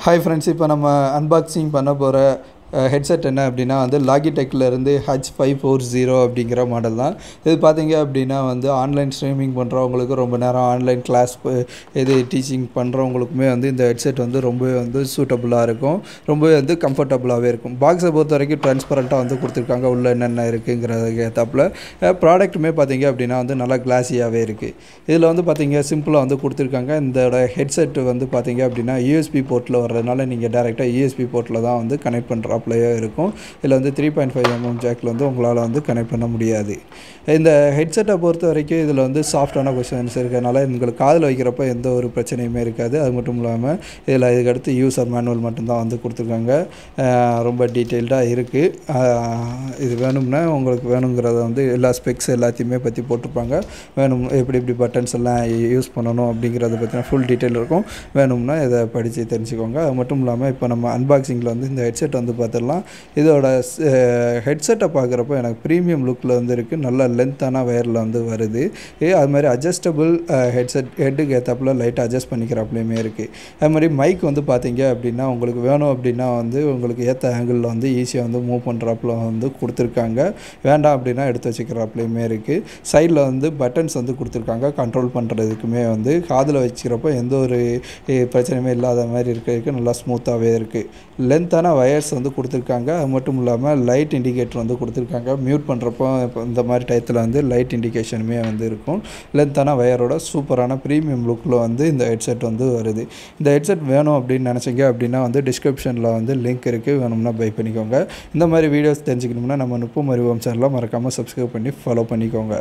Hi friends, இப்போ நம்ம unboxing பண்ண போகிற ஹெட்செட் என்ன அப்படின்னா லாகிடெக்லேருந்து H540 அப்படிங்கிற மாடல் தான். இது பார்த்தீங்க அப்படின்னா ஆன்லைன் ஸ்ட்ரீமிங் பண்ணுறவங்களுக்கு, ரொம்ப நேரம் ஆன்லைன் கிளாஸ் டீச்சிங் பண்ணுறவங்களுக்குமே இந்த ஹெட்செட் ரொம்பவே சூட்டபுளாக இருக்கும். ரொம்பவே கம்ஃபர்டபுளாகவே இருக்கும். பாக்ஸை பொறுத்த வரைக்கும் ட்ரான்ஸ்பரண்ட்டாக கொடுத்துருக்காங்க. உள்ளே என்னென்ன இருக்குங்கிறதுக்கு ஏற்றாப்புல ப்ராடக்ட்டுமே பார்த்தீங்க அப்படின்னா நல்லா கிளாஸியாகவே இருக்குது. இதில் பார்த்தீங்க சிம்பிளாக கொடுத்துருக்காங்க. இந்த ஹெட்செட் பார்த்தீங்க அப்படின்னா USB போர்ட்டில் வர்றதுனால நீங்கள் டேரெக்டாக USB போர்ட்டில் தான் கனெக்ட் பண்ணுற இருக்கும். இதில் 3.5mm ஜாக்கில் உங்களால் கனெக்ட் பண்ண முடியாது. இந்த ஹெட்செட்டை பொறுத்த வரைக்கும் இதில் சாஃப்டான கொஷன்ஸ் இருக்கிறதுனால உங்களுக்கு காதில் வைக்கிறப்ப எந்த ஒரு பிரச்சனையுமே இருக்காது. அது மட்டும் இல்லாமல் இதில் இதுக்கடுத்து யூசர் மேனுவல் மட்டும்தான் கொடுத்துருக்காங்க. ரொம்ப டீட்டெயில்டாக இருக்குது. இது வேணும்னா உங்களுக்கு வேணுங்கிறத எல்லா ஸ்பெக்ஸ் எல்லாத்தையுமே பற்றி போட்டிருப்பாங்க. வேணும் எப்படி பட்டன்ஸ் எல்லாம் யூஸ் பண்ணணும் அப்படிங்கிறத பற்றின ஃபுல் டீட்டெயில் இருக்கும். வேணும்னா இதை படித்து தெரிஞ்சுக்கோங்க. அது மட்டும் இல்லாமல் இப்போ நம்ம அன்பாக்சிங்கில் இந்த ஹெட்செட் பார்த்துடலாம். இதோட ஹெட்செட்டை பார்க்குறப்போ எனக்கு ப்ரீமியம் லுக்கில் இருக்குது. நல்ல லென்த்தான வயரில் வருது. அது மாதிரி அட்ஜஸ்டபுள் ஹெட்டுக்கு ஏற்றாப்புல லைட்டாக அட்ஜஸ்ட் பண்ணிக்கிறாப்புலையுமே இருக்குது. அது மாதிரி மைக் பார்த்தீங்க அப்படின்னா உங்களுக்கு வேணும் அப்படின்னா உங்களுக்கு ஏற்ற ஆங்கிளில் ஈஸியாக மூவ் பண்ணுறாப்புல கொடுத்துருக்காங்க. வேண்டாம் அப்படின்னா எடுத்து வச்சுக்கிறாப்புலையுமே இருக்குது. சைடில் பட்டன்ஸ் கொடுத்துருக்காங்க. கண்ட்ரோல் பண்ணுறதுக்குமே காதில் வச்சுக்கிறப்போ எந்த ஒரு பிரச்சனையுமே இல்லாத மாதிரி இருக்கிறதுக்கு நல்லா ஸ்மூத்தாகவே இருக்குது. லென்த்தான வயர்ஸ் கொடுத்துருக்காங்க. அது மட்டும் இல்லாமல் லைட் இண்டிகேட்டர் கொடுத்துருக்காங்க. மியூட் பண்ணுறப்போ இப்போ இந்த மாதிரி டயத்தில் லைட் இண்டிகேஷனுமே இருக்கும். லென்த்தான வயரோட சூப்பரான ப்ரீமியம் லுக்கில் இந்த ஹெட்செட் வருது. இந்த ஹெட்செட் வேணும் அப்படின்னு நினச்சிங்க அப்படின்னா டிஸ்கிரிப்ஷனில் லிங்க் இருக்குது. வேணும்னா பை பண்ணிக்கோங்க. இந்த மாதிரி வீடியோஸ் தெரிஞ்சுக்கணும்னா நம்ம நுட்பம் அறிவோம் சேனலை மறக்காமல் சப்ஸ்கிரைப் பண்ணி ஃபாலோ பண்ணிக்கோங்க.